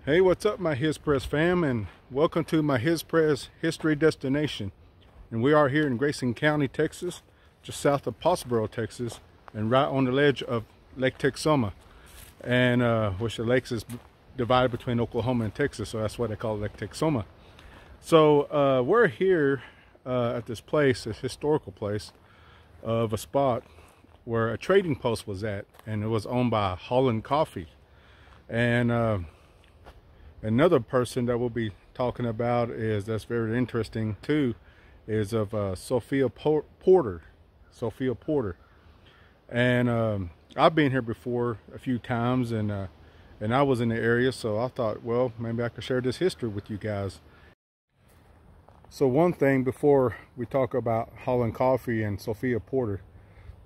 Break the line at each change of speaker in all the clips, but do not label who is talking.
Hey, what's up, my His Press fam, and welcome to my His Press history destination. And we are here in Grayson County, Texas, just south of Pottsboro, Texas, and right on the ledge of Lake Texoma, and which the lakes is divided between Oklahoma and Texas, so that's why they call it Lake Texoma. So we're here at this place, this historical place of a spot where a trading post was at, and it was owned by Holland Coffee. And another person that we'll be talking about that's very interesting too is of Sophia Porter. Sophia Porter. And I've been here before a few times, and I was in the area, so I thought, well, maybe I could share this history with you guys. So one thing before we talk about Holland Coffee and Sophia Porter,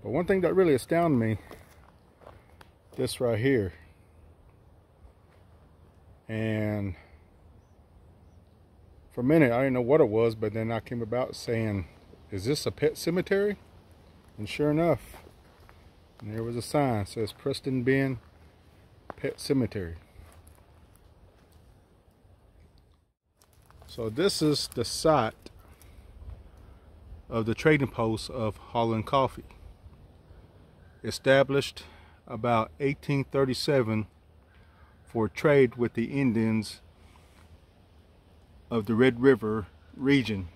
but one thing that really astounded me, this right here. And for a minute I didn't know what it was, but then I came about saying, is this a pet cemetery? And sure enough, there was a sign that says Preston Ben Pet Cemetery. So this is the site of the trading post of Holland Coffee, established about 1837 for trade with the Indians of the Red River region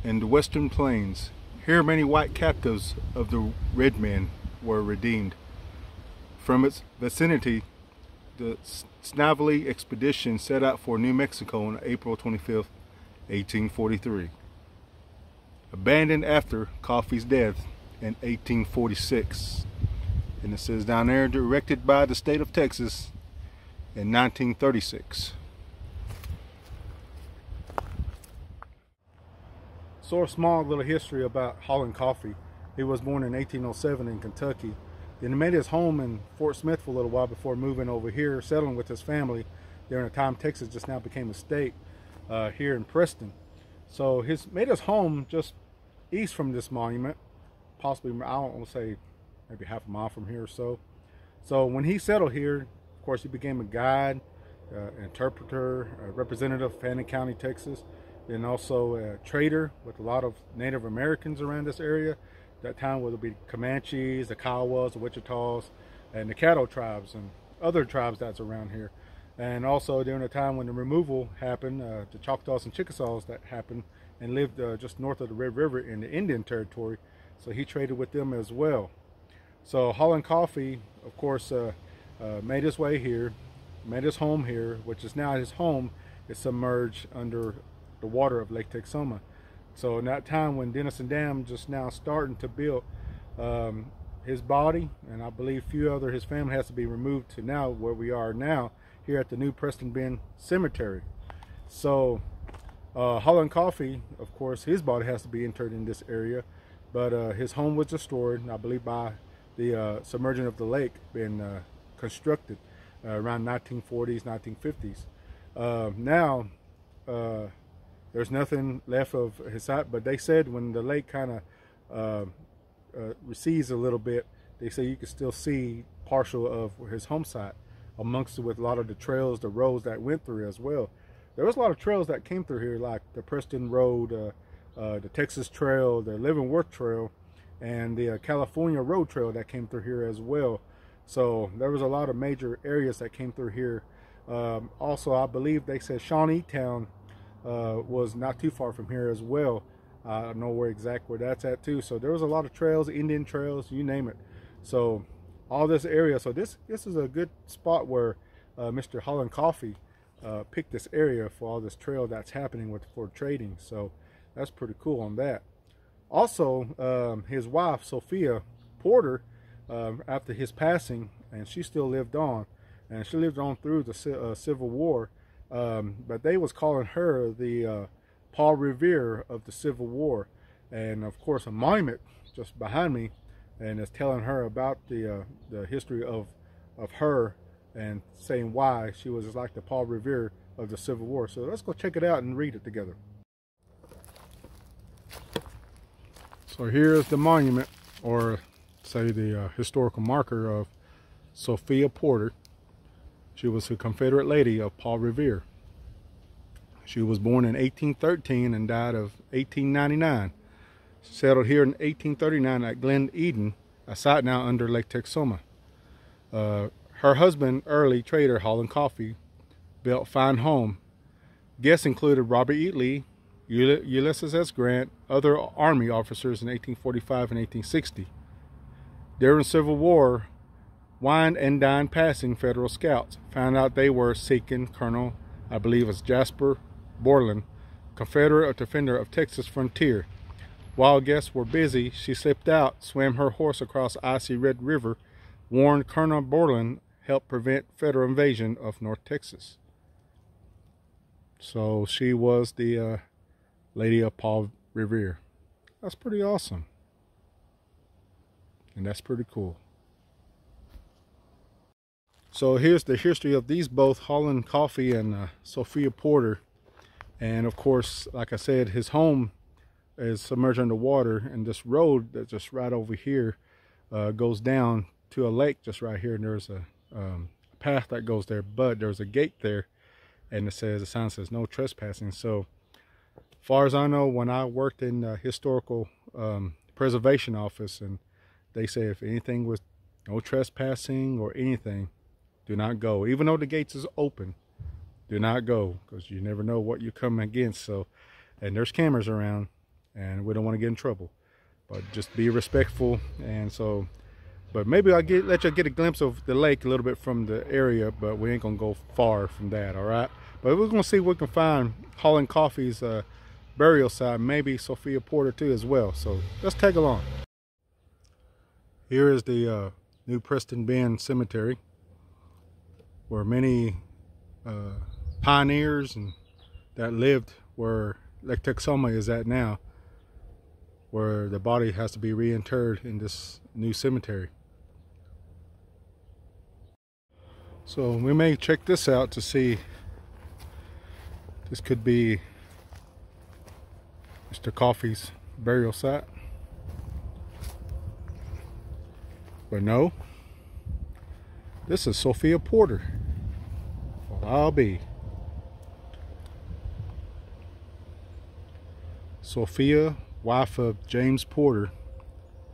and the Western Plains. Here many white captives of the red men were redeemed. From its vicinity, the Snavely expedition set out for New Mexico on April 25th, 1843. Abandoned after Coffee's death in 1846. And it says down there, directed by the state of Texas in 1936. So a small little history about Holland Coffee. He was born in 1807 in Kentucky. Then he made his home in Fort Smith for a little while before moving over here, settling with his family during the time Texas just now became a state here in Preston. So made his home just east from this monument, possibly, I don't want to say, maybe half a mile from here or so. So when he settled here, of course, he became a guide, interpreter, a representative of Fannin County, Texas, and also a trader with a lot of Native Americans around this area. That time would be Comanches, the Kiowas, the Wichitas, and the cattle tribes and other tribes that's around here. And also during the time when the removal happened, the Choctaws and Chickasaws that happened and lived just north of the Red River in the Indian Territory. So he traded with them as well. So Holland Coffee, of course, made his way here, made his home here, which is now his home is submerged under the water of Lake Texoma. So in that time when Denison Dam just now starting to build, his body, and I believe his family has to be removed to now where we are now, here at the new Preston Ben Cemetery. So Holland Coffee, of course, his body has to be interred in this area, but his home was destroyed, I believe, by the submersion of the lake being constructed around 1940s, 1950s. Now, there's nothing left of his site, but they said when the lake kind of recedes a little bit, they say you can still see partial of his home site, amongst it with a lot of the trails, the roads that went through as well. There was a lot of trails that came through here, like the Preston Road, the Texas Trail, the Leavenworth Trail, and the California Road Trail that came through here as well. So there was a lot of major areas that came through here. Also, I believe they said Shawnee Town was not too far from here as well. I don't know where that's at too. So there was a lot of trails, Indian trails, you name it. So all this area. So this is a good spot where Mr. Holland Coffee picked this area for all this trail that's happening for trading. So that's pretty cool on that. Also, his wife, Sophia Porter, after his passing, and she still lived on, and she lived on through the Civil War, but they was calling her the Paul Revere of the Civil War. And of course, a monument just behind me, and it's telling her about the history of her, and saying why she was like the Paul Revere of the Civil War. So let's go check it out and read it together. So here is the monument, or say the historical marker of Sophia Porter. She was a Confederate lady of Paul Revere. She was born in 1813 and died of 1899. Settled here in 1839 at Glen Eden, a site now under Lake Texoma. Her husband, early trader Holland Coffee, built fine home. Guests included Robert E. Lee, Ulysses S. Grant, other Army officers in 1845 and 1860. During the Civil War, wined and dined passing Federal scouts. Found out they were seeking Colonel, I believe it was Jasper Borland, Confederate defender of Texas frontier. While guests were busy, she slipped out, swam her horse across icy Red River, warned Colonel Borland, helped prevent Federal invasion of North Texas. So she was the lady of Paul Revere. That's pretty awesome. And that's pretty cool. So here's the history of these both, Holland Coffee and Sophia Porter. And of course, like I said, his home is submerged underwater, and this road that's just right over here goes down to a lake just right here, and there's a path that goes there, but there's a gate there, and the sign says no trespassing. So far as I know, when I worked in the historical preservation office, and they say if anything was no trespassing or anything, do not go. Even though the gates is open, do not go, because you never know what you come against. So, and there's cameras around, and we don't want to get in trouble, but just be respectful. And so, but maybe I'll let you get a glimpse of the lake a little bit from the area, but we ain't gonna go far from that. All right, but we're gonna see what we can find Holland Coffee's burial site, maybe Sophia Porter too as well. So let's tag along. Here is the New Preston Bend Cemetery, where many pioneers and that lived where Lake Texoma is at now, where the body has to be reinterred in this new cemetery. So we may check this out to see. This could be Mr. Coffee's burial site. But no, this is Sophia Porter. Well, I'll be. Sophia, wife of James Porter.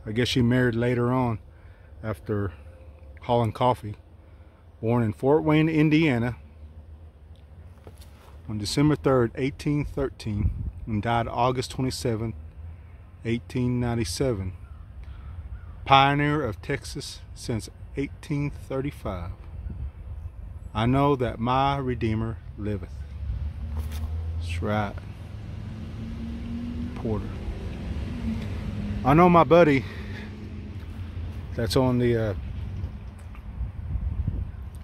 I guess she married later on after Holland Coffee. Born in Fort Wayne, Indiana on December 3rd, 1813, and died August 27, 1897. Pioneer of Texas since 1835. I know that my Redeemer liveth. That's right. Porter. I know my buddy that's on the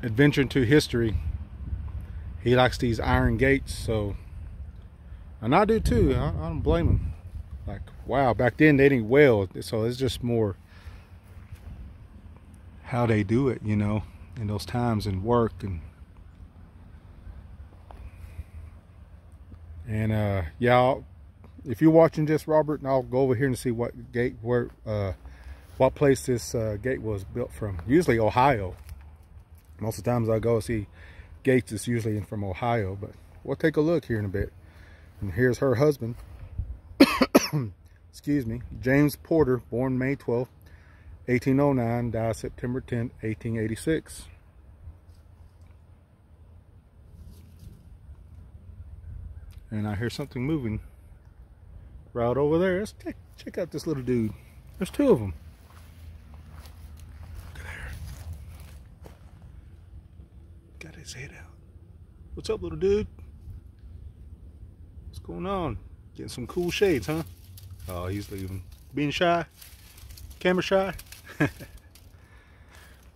Adventure into History, he likes these iron gates, so, and I do too. I don't blame him. Like, wow, back then they didn't weld, so it's just more how they do it, you know, in those times, and work. And yeah, if you're watching this, Robert, and I'll go over here and see what gate, what place this gate was built from. Usually Ohio. Most of the times I go see gates, it's usually from Ohio, but we'll take a look here in a bit. And here's her husband, excuse me, James Porter, born May 12, 1809, died September 10, 1886. And I hear something moving right over there. Let's check out this little dude. There's two of them. Look at there. Got his head out. What's up, little dude? What's going on? Getting some cool shades, huh? Oh, he's leaving. Being shy? Camera shy?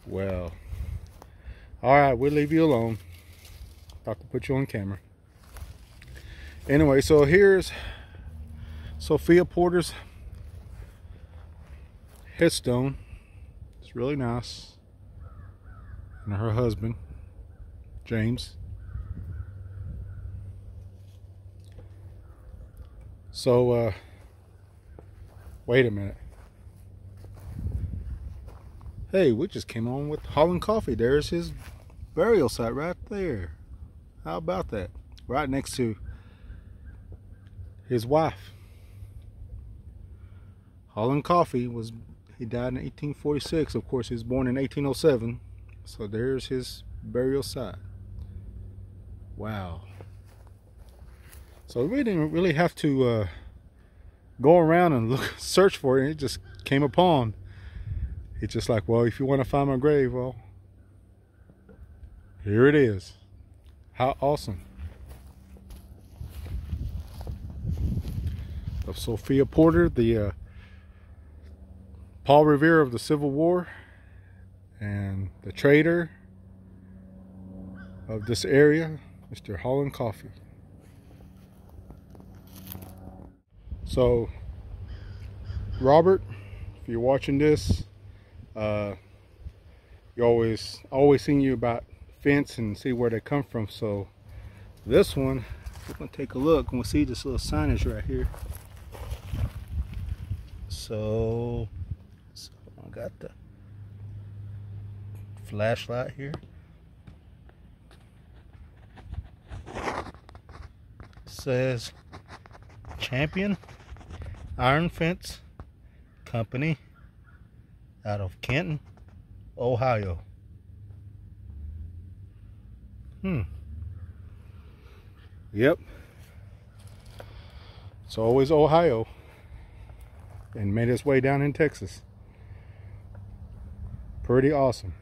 Well, all right, we'll leave you alone. About to put you on camera. Anyway, so here's Sophia Porter's headstone. It's really nice. And her husband, James. So, wait a minute. Hey, we just came on with Holland Coffee. There's his burial site right there. How about that? Right next to his wife. Holland Coffey he died in 1846. Of course, he was born in 1807. So there's his burial site. Wow. So we didn't really have to go around and search for it. It just came upon. It's just like, well, if you want to find my grave, well, here it is. How awesome. Of Sophia Porter, the Paul Revere of the Civil War, and the trader of this area, Mr. Holland Coffey. So, Robert, if you're watching this, you always seen you about fence and see where they come from. So this one, we're gonna take a look and we'll see this little signage right here. So I got the flashlight here. It says Champion Iron Fence Company out of Canton, Ohio. Yep. It's always Ohio. And made its way down in Texas. Pretty awesome.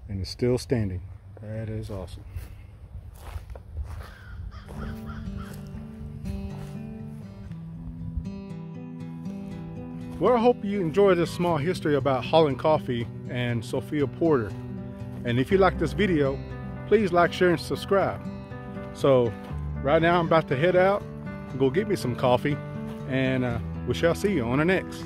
And it's still standing. That is awesome. Well, I hope you enjoyed this small history about Holland Coffey and Sophia Porter. And if you like this video, please like, share, and subscribe. So right now I'm about to head out and go get me some coffee, and we shall see you on the next.